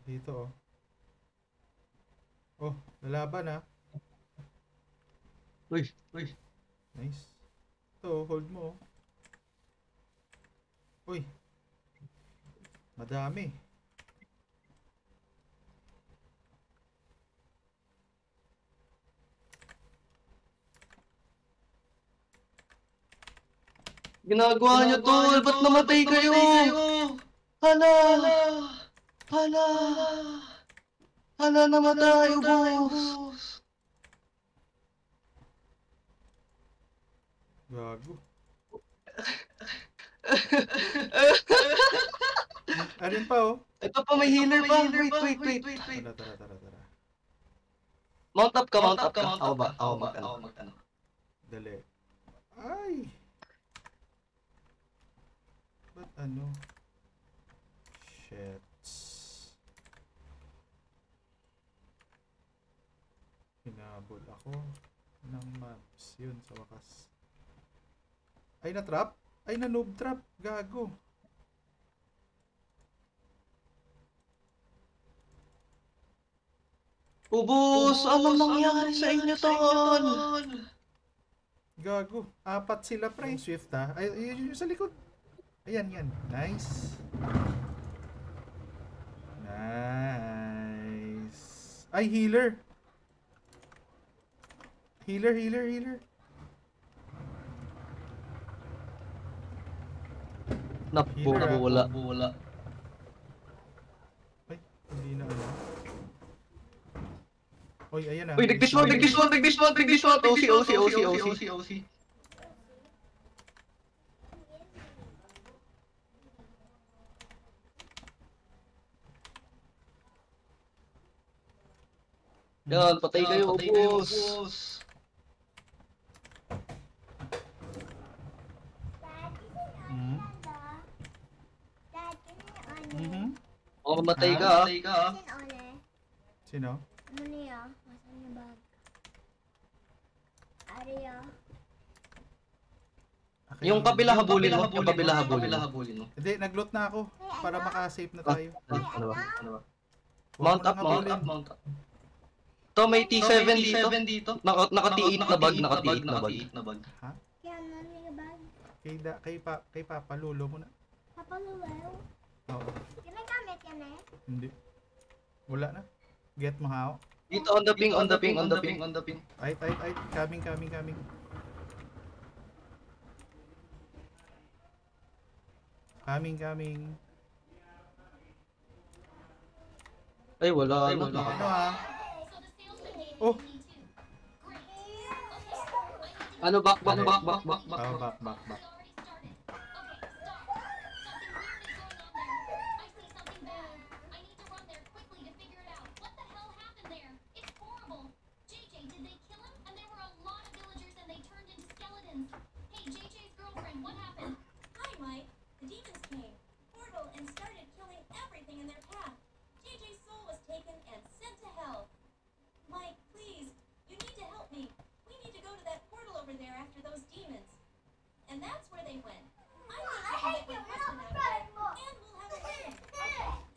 Dito, oh. Oh, lalaban ah. Uy, uy. Nice. Ito, hold mo, oh. Uy, madami. Ginagawa nyo, tol. Ba't namatay kayo? Hala! Hala! Hala, namatay, ubos! Gago. Alin pa, oh. Ito pa, may healer pa. Wait. Tara. Mount up ka. Ako ba? Ako mag-ano. Dali. Ay! Ba't ano? Shit. Hinabol ako ng maps. Yun, sa wakas. Ay, na-trap? Ay, na-noob trap. Gago. Ubos! Anong nangyari sa inyo, tol? Gago. Apat sila, pre. Swift, ha? Ay, yun yung sa likod. Ayan. Nice. Nice. Ay, healer. Healer. Napula. Ay, hindi na ano. Oy, ayan na. Uy, nag-dish one! OC. Yan, patay kayo, ubos! Oh, matay ka, ha? Sino? Ano niya? Masan niya bag? Ariya. Okay, Yung kabila habulin mo. Hindi, nag-loot na ako. Para maka-save na tayo. Ano ba? Huwag Mount mo up. nang habulin. To, may T7 dito. Nakatiit na bag. Ha? Kaya ano niya bag? Kay Papa, lulo mo na. Papalulaw. Oo. Ginagamit yan eh. Hindi. Wala na. Get mo hao. Dito, on the ping. Ay. Coming. Coming. Ay, wala. Ano ha? Oh! Ano, back. Oh, back.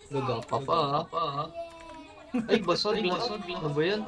Gagang pa, ha? Ay, basag. Ano ba yan?